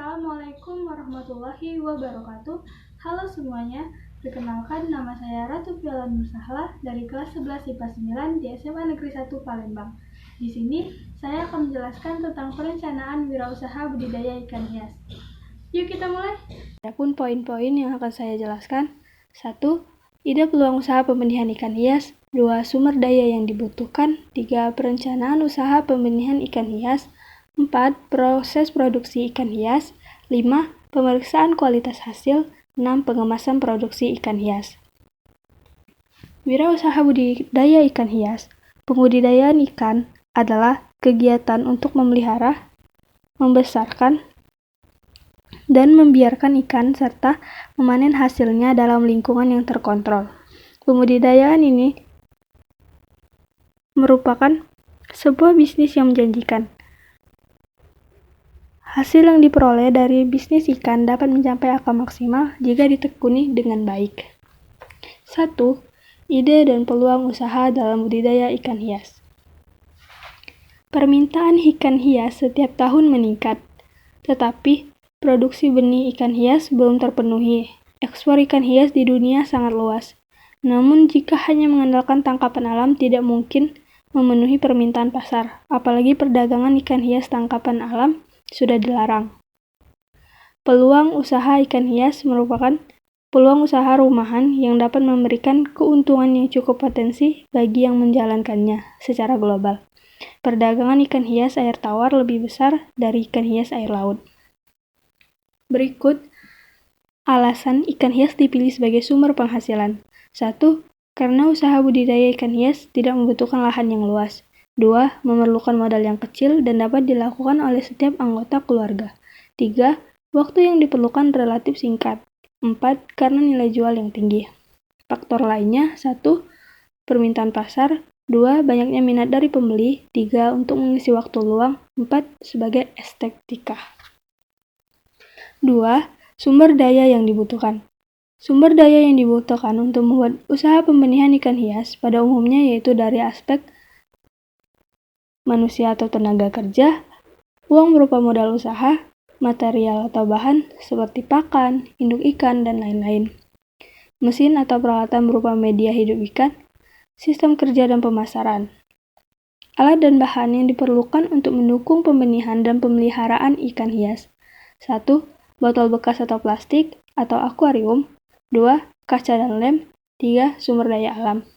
Assalamualaikum warahmatullahi wabarakatuh. Halo semuanya, perkenalkan nama saya Ratu Fialan Nursahla dari kelas 11 IPA 9 di SMA Negeri 1 Palembang. Di sini saya akan menjelaskan tentang perencanaan wirausaha budidaya ikan hias. Yuk kita mulai. Adapun poin-poin yang akan saya jelaskan. 1. Ide peluang usaha pembenihan ikan hias. 2. Sumber daya yang dibutuhkan. 3. Perencanaan usaha pembenihan ikan hias. 4. Proses produksi ikan hias. 5. Pemeriksaan kualitas hasil. 6. Pengemasan produksi ikan hias. Wirausaha budidaya ikan hias. Pembudidayaan ikan adalah kegiatan untuk memelihara, membesarkan, dan membiarkan ikan serta memanen hasilnya dalam lingkungan yang terkontrol. Pembudidayaan ini merupakan sebuah bisnis yang menjanjikan. Hasil yang diperoleh dari bisnis ikan dapat mencapai angka maksimal jika ditekuni dengan baik. 1. Ide dan peluang usaha dalam budidaya ikan hias. Permintaan ikan hias setiap tahun meningkat, tetapi produksi benih ikan hias belum terpenuhi. Ekspor ikan hias di dunia sangat luas. Namun jika hanya mengandalkan tangkapan alam tidak mungkin memenuhi permintaan pasar, apalagi perdagangan ikan hias tangkapan alam sudah dilarang. Peluang usaha ikan hias merupakan peluang usaha rumahan yang dapat memberikan keuntungan yang cukup potensi bagi yang menjalankannya secara global. Perdagangan ikan hias air tawar lebih besar dari ikan hias air laut. Berikut alasan ikan hias dipilih sebagai sumber penghasilan. 1. Karena usaha budidaya ikan hias tidak membutuhkan lahan yang luas. 2. Memerlukan modal yang kecil dan dapat dilakukan oleh setiap anggota keluarga. 3. Waktu yang diperlukan relatif singkat. 4. Karena nilai jual yang tinggi. Faktor lainnya. 1. Permintaan pasar. 2. Banyaknya minat dari pembeli. 3. Untuk mengisi waktu luang. 4. Sebagai estetika. 2. Sumber daya yang dibutuhkan. Sumber daya yang dibutuhkan untuk membuat usaha pembenihan ikan hias pada umumnya yaitu dari aspek manusia atau tenaga kerja, uang berupa modal usaha, material atau bahan seperti pakan, induk ikan, dan lain-lain. Mesin atau peralatan berupa media hidup ikan, sistem kerja dan pemasaran. Alat dan bahan yang diperlukan untuk mendukung pembenihan dan pemeliharaan ikan hias. 1. Botol bekas atau plastik atau akuarium. 2. Kaca dan lem. 3. Sumber daya alam.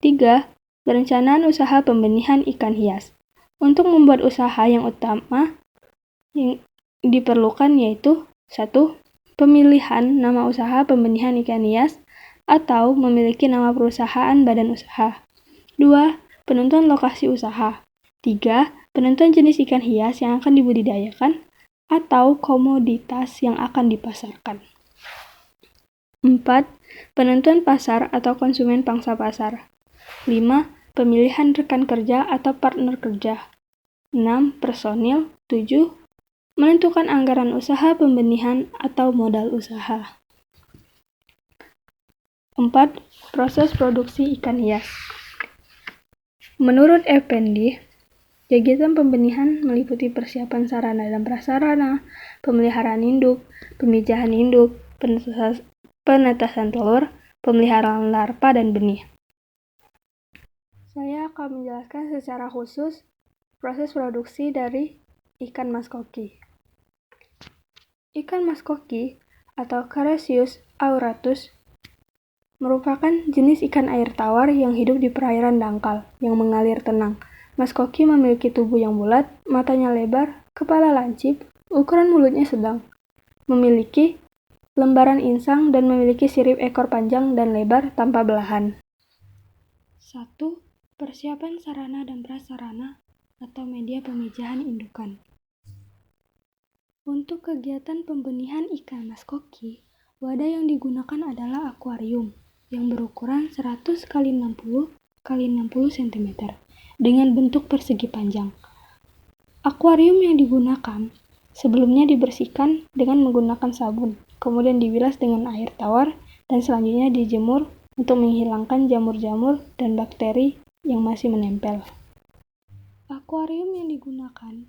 3. Perencanaan usaha pembenihan ikan hias. Untuk membuat usaha yang utama yang diperlukan yaitu 1. Pemilihan nama usaha pembenihan ikan hias atau memiliki nama perusahaan badan usaha. 2. Penentuan lokasi usaha. 3. Penentuan jenis ikan hias yang akan dibudidayakan atau komoditas yang akan dipasarkan. 4. Penentuan pasar atau konsumen pangsa pasar. 5. Pemilihan rekan kerja atau partner kerja. 6. Personil. 7. Menentukan anggaran usaha pembenihan atau modal usaha. 4. Proses produksi ikan hias. Menurut Effendi, kegiatan pembenihan meliputi persiapan sarana dan prasarana, pemeliharaan induk, pemijahan induk, penetasan telur, pemeliharaan larva dan benih. Saya akan menjelaskan secara khusus proses produksi dari ikan mas koki. Ikan mas koki atau Carassius auratus merupakan jenis ikan air tawar yang hidup di perairan dangkal yang mengalir tenang. Mas koki memiliki tubuh yang bulat, matanya lebar, kepala lancip, ukuran mulutnya sedang, memiliki lembaran insang dan memiliki sirip ekor panjang dan lebar tanpa belahan. 1. Persiapan sarana dan prasarana atau media pemijahan indukan. Untuk kegiatan pembenihan ikan mas koki, wadah yang digunakan adalah akuarium yang berukuran 100 x 60 x 60 cm dengan bentuk persegi panjang. Akuarium yang digunakan sebelumnya dibersihkan dengan menggunakan sabun, kemudian dibilas dengan air tawar dan selanjutnya dijemur untuk menghilangkan jamur-jamur dan bakteri yang masih menempel. Akuarium yang digunakan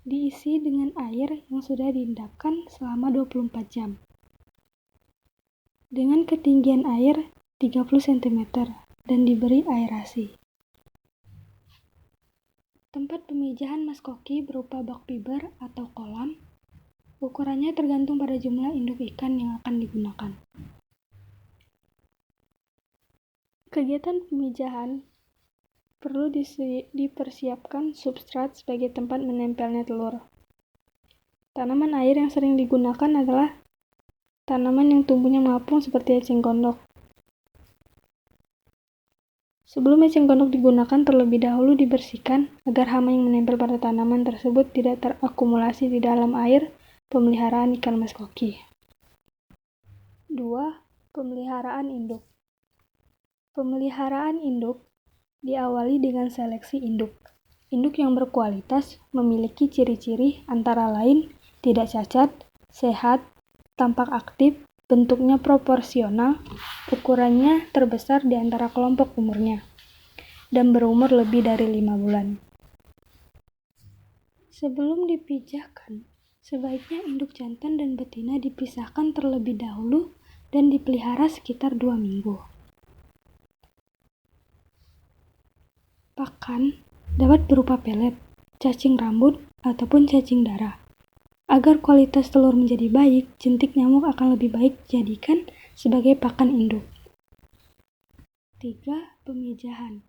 diisi dengan air yang sudah diendapkan selama 24 jam. Dengan ketinggian air 30 cm dan diberi aerasi. Tempat pemijahan maskoki berupa bak fiber atau kolam. Ukurannya tergantung pada jumlah induk ikan yang akan digunakan. Kegiatan pemijahan perlu dipersiapkan substrat sebagai tempat menempelnya telur. Tanaman air yang sering digunakan adalah tanaman yang tumbuhnya mengapung seperti eceng gondok. Sebelum eceng gondok digunakan, terlebih dahulu dibersihkan agar hama yang menempel pada tanaman tersebut tidak terakumulasi di dalam air pemeliharaan ikan maskoki. 2. Pemeliharaan induk. Pemeliharaan induk diawali dengan seleksi induk. Induk yang berkualitas memiliki ciri-ciri antara lain tidak cacat, sehat, tampak aktif, bentuknya proporsional, ukurannya terbesar di antara kelompok umurnya, dan berumur lebih dari 5 bulan. Sebelum dipijahkan, sebaiknya induk jantan dan betina dipisahkan terlebih dahulu dan dipelihara sekitar 2 minggu. Pakan dapat berupa pelet, cacing rambut, ataupun cacing darah. Agar kualitas telur menjadi baik, jentik nyamuk akan lebih baik dijadikan sebagai pakan induk. 3. Pemijahan.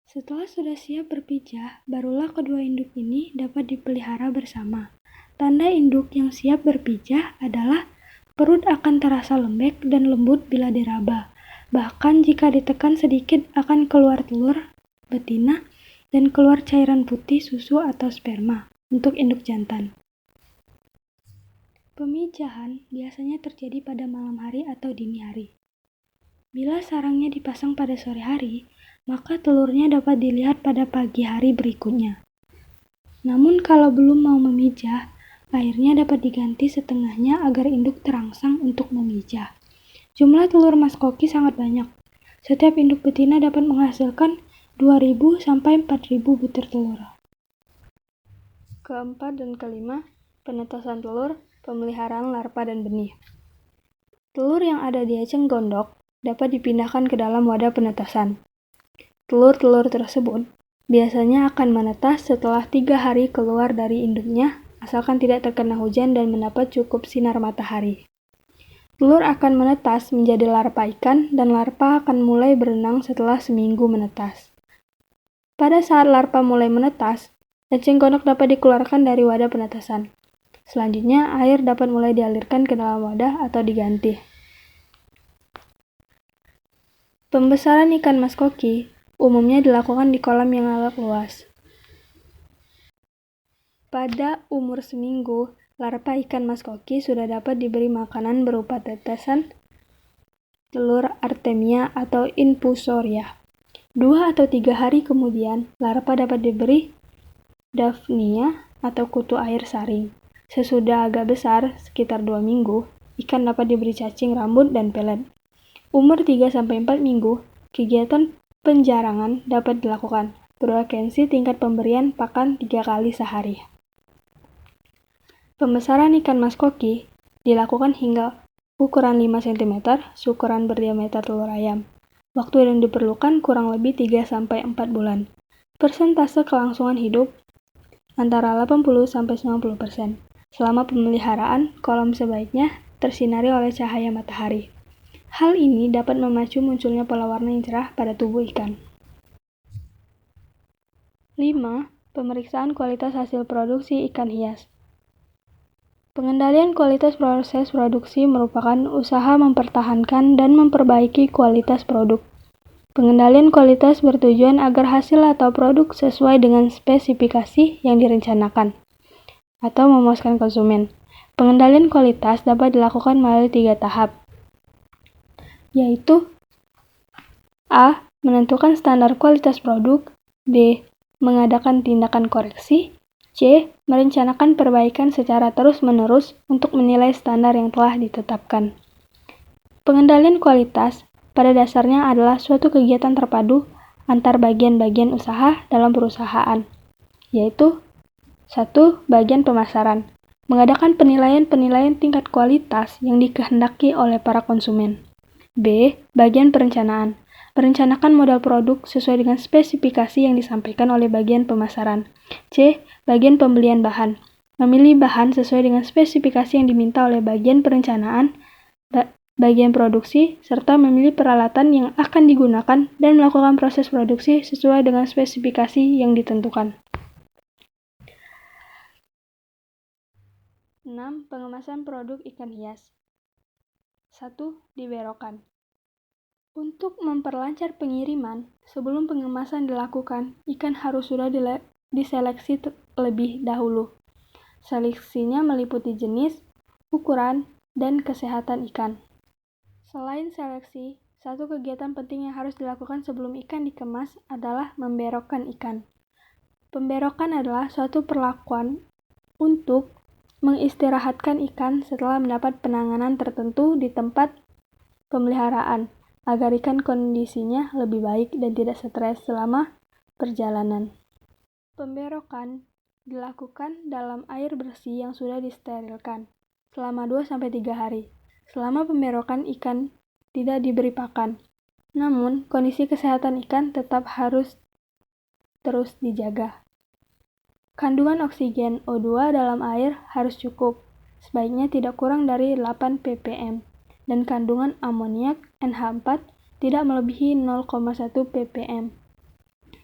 Setelah sudah siap berpijah, barulah kedua induk ini dapat dipelihara bersama. Tanda induk yang siap berpijah adalah perut akan terasa lembek dan lembut bila diraba. Bahkan jika ditekan sedikit akan keluar telur betina dan keluar cairan putih susu atau sperma untuk induk jantan. Pemijahan biasanya terjadi pada malam hari atau dini hari. Bila sarangnya dipasang pada sore hari, maka telurnya dapat dilihat pada pagi hari berikutnya. Namun kalau belum mau memijah, airnya dapat diganti setengahnya agar induk terangsang untuk memijah. Jumlah telur maskoki sangat banyak. Setiap induk betina dapat menghasilkan 2.000 sampai 4.000 butir telur. Keempat dan kelima, penetasan telur, pemeliharaan larva dan benih. Telur yang ada di eceng gondok dapat dipindahkan ke dalam wadah penetasan. Telur-telur tersebut biasanya akan menetas setelah 3 hari keluar dari induknya, asalkan tidak terkena hujan dan mendapat cukup sinar matahari. Telur akan menetas menjadi larva ikan dan larva akan mulai berenang setelah seminggu menetas. Pada saat larva mulai menetas, eceng gondok dapat dikeluarkan dari wadah penetasan. Selanjutnya, air dapat mulai dialirkan ke dalam wadah atau diganti. Pembesaran ikan maskoki umumnya dilakukan di kolam yang agak luas. Pada umur seminggu, larva ikan maskoki sudah dapat diberi makanan berupa tetesan telur artemia atau infusoria. 2 atau 3 hari kemudian, larva dapat diberi daphnia atau kutu air saring. Sesudah agak besar, sekitar 2 minggu, ikan dapat diberi cacing rambut dan pelet. Umur 3-4 minggu, kegiatan penjarangan dapat dilakukan. Frekuensi tingkat pemberian pakan 3 kali sehari. Pembesaran ikan maskoki dilakukan hingga ukuran 5 cm, seukuran berdiameter telur ayam. Waktu yang diperlukan kurang lebih 3-4 bulan. Persentase kelangsungan hidup antara 80-90%. Selama pemeliharaan, kolam sebaiknya tersinari oleh cahaya matahari. Hal ini dapat memacu munculnya pola warna yang cerah pada tubuh ikan. 5. Pemeriksaan kualitas hasil produksi ikan hias. Pengendalian kualitas proses produksi merupakan usaha mempertahankan dan memperbaiki kualitas produk. Pengendalian kualitas bertujuan agar hasil atau produk sesuai dengan spesifikasi yang direncanakan atau memuaskan konsumen. Pengendalian kualitas dapat dilakukan melalui 3 tahap, yaitu A. Menentukan standar kualitas produk. B. Mengadakan tindakan koreksi. C. Merencanakan perbaikan secara terus-menerus untuk menilai standar yang telah ditetapkan. Pengendalian kualitas pada dasarnya adalah suatu kegiatan terpadu antar bagian-bagian usaha dalam perusahaan, yaitu 1. Bagian pemasaran. Mengadakan penilaian-penilaian tingkat kualitas yang dikehendaki oleh para konsumen. B. Bagian perencanaan. Merencanakan modal produk sesuai dengan spesifikasi yang disampaikan oleh bagian pemasaran. C. Bagian pembelian bahan. Memilih bahan sesuai dengan spesifikasi yang diminta oleh bagian perencanaan, bagian produksi, serta memilih peralatan yang akan digunakan dan melakukan proses produksi sesuai dengan spesifikasi yang ditentukan. 6. Pengemasan produk ikan hias. 1. Diberokan. Untuk memperlancar pengiriman, sebelum pengemasan dilakukan, ikan harus sudah diseleksi terlebih dahulu. Seleksinya meliputi jenis, ukuran, dan kesehatan ikan. Selain seleksi, satu kegiatan penting yang harus dilakukan sebelum ikan dikemas adalah memberokkan ikan. Pemberokan adalah suatu perlakuan untuk mengistirahatkan ikan setelah mendapat penanganan tertentu di tempat pemeliharaan, agar ikan kondisinya lebih baik dan tidak stres selama perjalanan. Pemberokan dilakukan dalam air bersih yang sudah disterilkan selama 2-3 hari. Selama pemberokan ikan tidak diberi pakan. Namun, kondisi kesehatan ikan tetap harus terus dijaga. Kandungan oksigen O2 dalam air harus cukup, sebaiknya tidak kurang dari 8 ppm, dan kandungan amoniak NH4 tidak melebihi 0,1 ppm.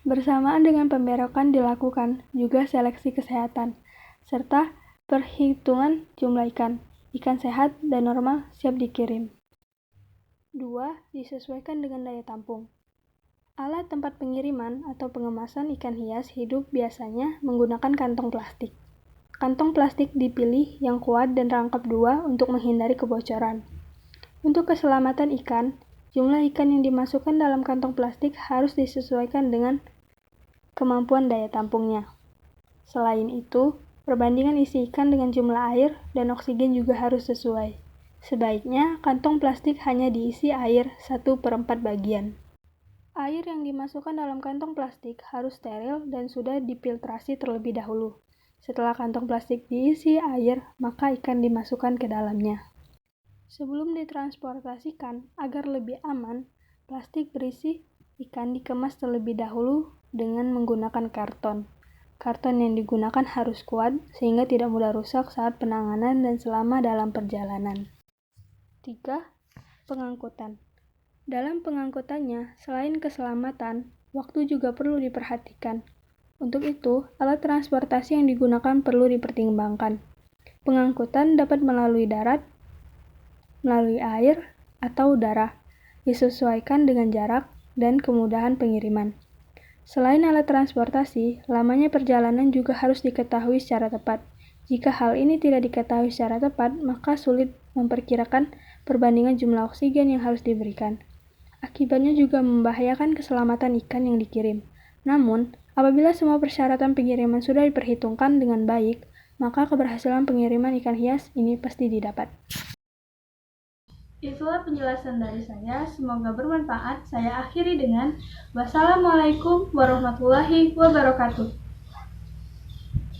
Bersamaan dengan pemberokan dilakukan juga seleksi kesehatan, serta perhitungan jumlah ikan. Ikan sehat dan normal siap dikirim. 2. Disesuaikan dengan daya tampung. Alat tempat pengiriman atau pengemasan ikan hias hidup biasanya menggunakan kantong plastik. Kantong plastik dipilih yang kuat dan rangkap 2 untuk menghindari kebocoran. Untuk keselamatan ikan, jumlah ikan yang dimasukkan dalam kantong plastik harus disesuaikan dengan kemampuan daya tampungnya. Selain itu, perbandingan isi ikan dengan jumlah air dan oksigen juga harus sesuai. Sebaiknya kantong plastik hanya diisi air 1/4 bagian. Air yang dimasukkan dalam kantong plastik harus steril dan sudah difiltrasi terlebih dahulu. Setelah kantong plastik diisi air, maka ikan dimasukkan ke dalamnya. Sebelum ditransportasikan, agar lebih aman, plastik berisi ikan dikemas terlebih dahulu dengan menggunakan karton. Karton yang digunakan harus kuat sehingga tidak mudah rusak saat penanganan dan selama dalam perjalanan. 3. Pengangkutan. Dalam pengangkutannya, selain keselamatan, waktu juga perlu diperhatikan. Untuk itu, alat transportasi yang digunakan perlu dipertimbangkan. Pengangkutan dapat melalui darat, melalui air, atau udara, disesuaikan dengan jarak dan kemudahan pengiriman. Selain alat transportasi, lamanya perjalanan juga harus diketahui secara tepat. Jika hal ini tidak diketahui secara tepat, maka sulit memperkirakan perbandingan jumlah oksigen yang harus diberikan. Akibatnya juga membahayakan keselamatan ikan yang dikirim. Namun, apabila semua persyaratan pengiriman sudah diperhitungkan dengan baik, maka keberhasilan pengiriman ikan hias ini pasti didapat. Itulah penjelasan dari saya, semoga bermanfaat. Saya akhiri dengan wassalamualaikum warahmatullahi wabarakatuh.